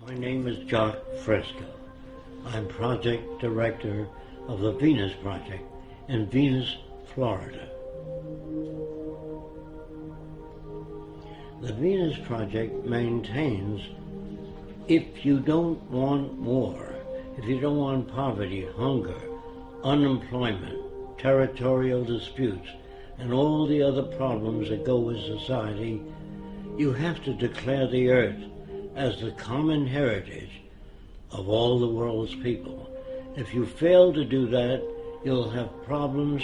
My name is Jacque Fresco. I'm project director of the Venus Project in Venus, Florida. The Venus Project maintains if you don't want war, if you don't want poverty, hunger, unemployment, territorial disputes, and all the other problems that go with society, you have to declare the earth as the common heritage of all the world's people. If you fail to do that, you'll have problems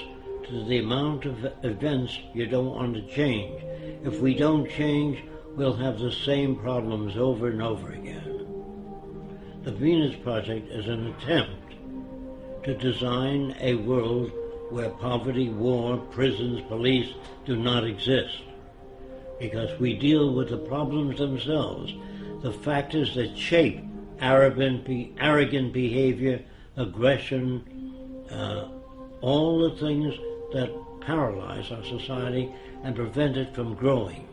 to the amount of events you don't want to change. If we don't change, we'll have the same problems over and over again. The Venus Project is an attempt to design a world where poverty, war, prisons, police do not exist, because we deal with the problems themselves, the factors that shape arrogant behavior, aggression, all the things that paralyze our society and prevent it from growing.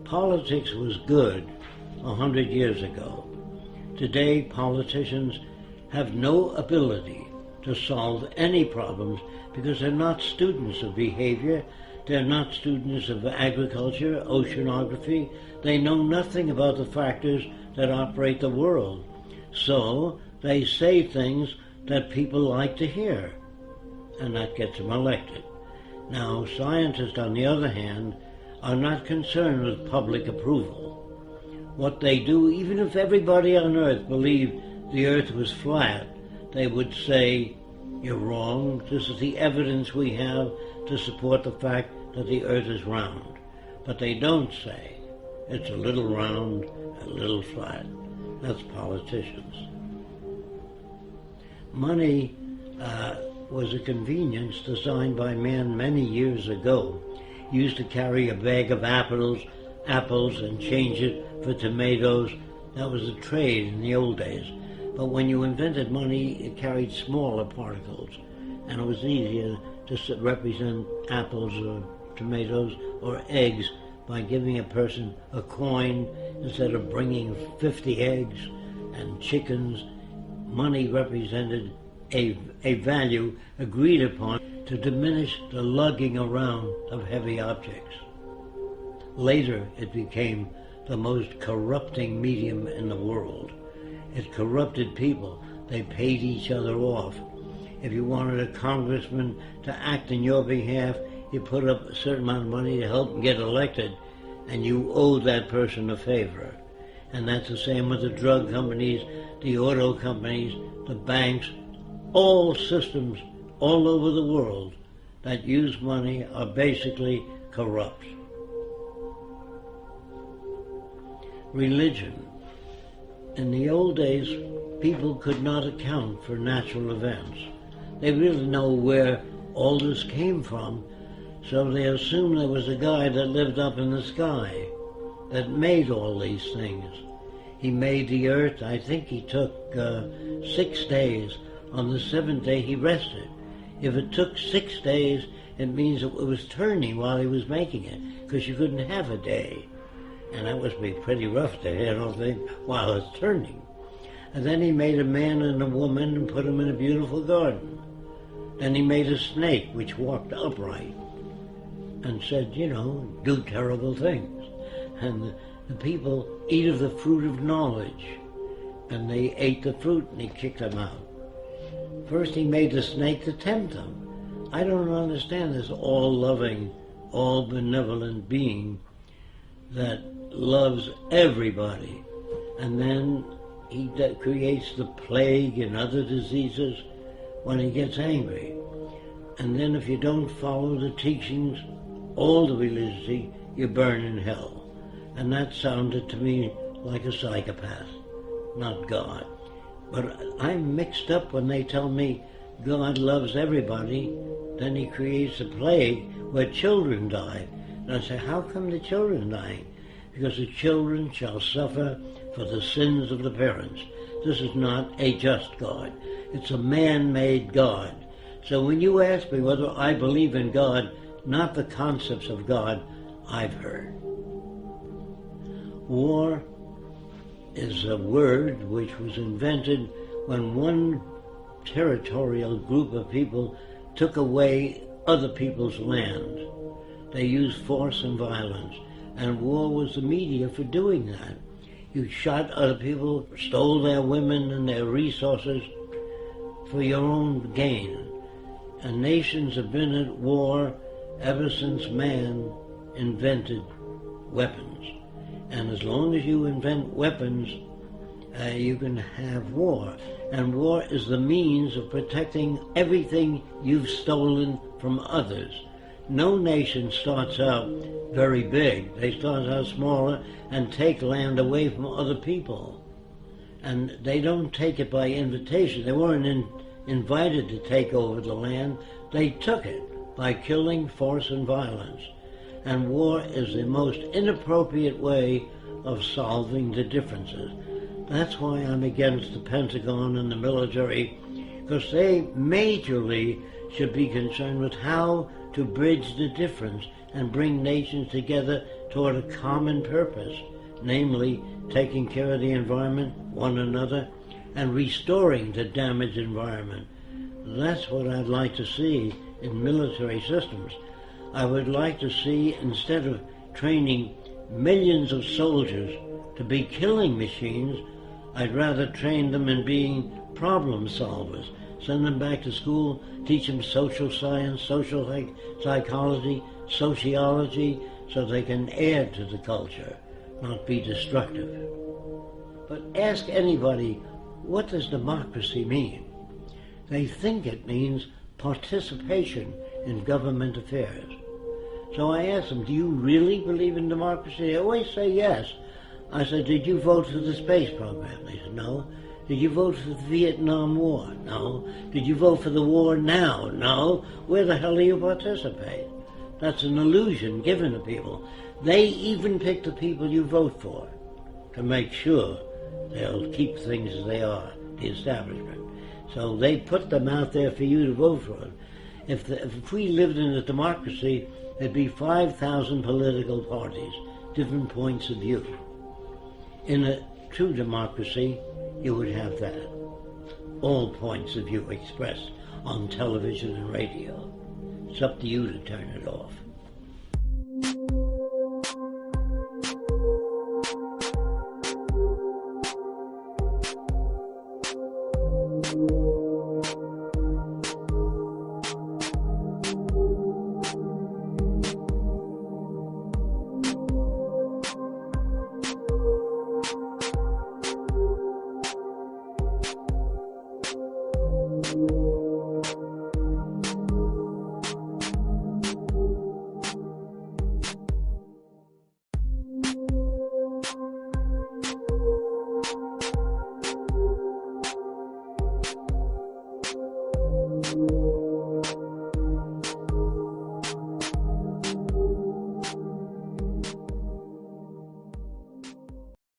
Politics was good 100 years ago. Today, politicians have no ability to solve any problems because they're not students of behavior, they're not students of agriculture, oceanography. They know nothing about the factors that operate the world. So they say things that people like to hear, and that gets them elected. Now, scientists, on the other hand, are not concerned with public approval. What they do, even if everybody on Earth believed the Earth was flat, they would say, "You're wrong. This is the evidence we have to support the fact that the Earth is round." But they don't say, it's a little round, a little flat. That's politicians. Money was a convenience designed by man many years ago. He used to carry a bag of apples and change it for tomatoes. That was a trade in the old days. But when you invented money, it carried smaller particles, and it was easier to represent apples or tomatoes or eggs by giving a person a coin instead of bringing 50 eggs and chickens. Money represented a value agreed upon to diminish the lugging around of heavy objects. Later, it became the most corrupting medium in the world. It corrupted people. They paid each other off. If you wanted a congressman to act in your behalf, you put up a certain amount of money to help him get elected, and you owed that person a favor. And that's the same with the drug companies, the auto companies, the banks. All systems all over the world that use money are basically corrupt. Religion. In the old days, people could not account for natural events. They really know where all this came from, so they assumed there was a guy that lived up in the sky that made all these things. He made the earth. I think he took 6 days. On the 7th day, he rested. If it took 6 days, it means it was turning while he was making it, because you couldn't have a day. And that must be pretty rough to handle things while it's turning. And then he made a man and a woman and put them in a beautiful garden. Then he made a snake which walked upright and said, do terrible things. And the people eat of the fruit of knowledge. And they ate the fruit and he kicked them out. First he made the snake to tempt them. I don't understand this all-loving, all-benevolent being that loves everybody. And then he creates the plague and other diseases when he gets angry. And then if you don't follow the teachings, all the religiosity, you burn in hell. And that sounded to me like a psychopath, not God. But I'm mixed up when they tell me God loves everybody, then he creates a plague where children die. And I say, how come the children dying? Because the children shall suffer for the sins of the parents. This is not a just God. It's a man-made God. So when you ask me whether I believe in God, not the concepts of God I've heard. War is a word which was invented when one territorial group of people took away other people's land. They used force and violence, and war was the media for doing that. You shot other people, stole their women and their resources for your own gain. And nations have been at war ever since man invented weapons. And as long as you invent weapons, you can have war. And war is the means of protecting everything you've stolen from others. No nation starts out very big. They start out smaller and take land away from other people. And they don't take it by invitation. They weren't invited to take over the land. They took it by killing, force, and violence. And war is the most inappropriate way of solving the differences. That's why I'm against the Pentagon and the military, because they majorly should be concerned with how to bridge the difference and bring nations together toward a common purpose, namely taking care of the environment, one another, and restoring the damaged environment. That's what I'd like to see in military systems. I would like to see, instead of training millions of soldiers to be killing machines, I'd rather train them in being problem solvers. Send them back to school, teach them social science, social psychology, sociology, so they can add to the culture, not be destructive. But ask anybody, what does democracy mean? They think it means participation in government affairs. So I asked them, do you really believe in democracy? They always say yes. I said, did you vote for the space program? They said, no. Did you vote for the Vietnam War? No. Did you vote for the war now? No. Where the hell do you participate? That's an illusion given to people. They even pick the people you vote for to make sure they'll keep things as they are, the establishment. So they put them out there for you to vote for them. If we lived in a democracy, there'd be 5,000 political parties, different points of view. In a true democracy, you would have that. All points of view expressed on television and radio. It's up to you to turn it off.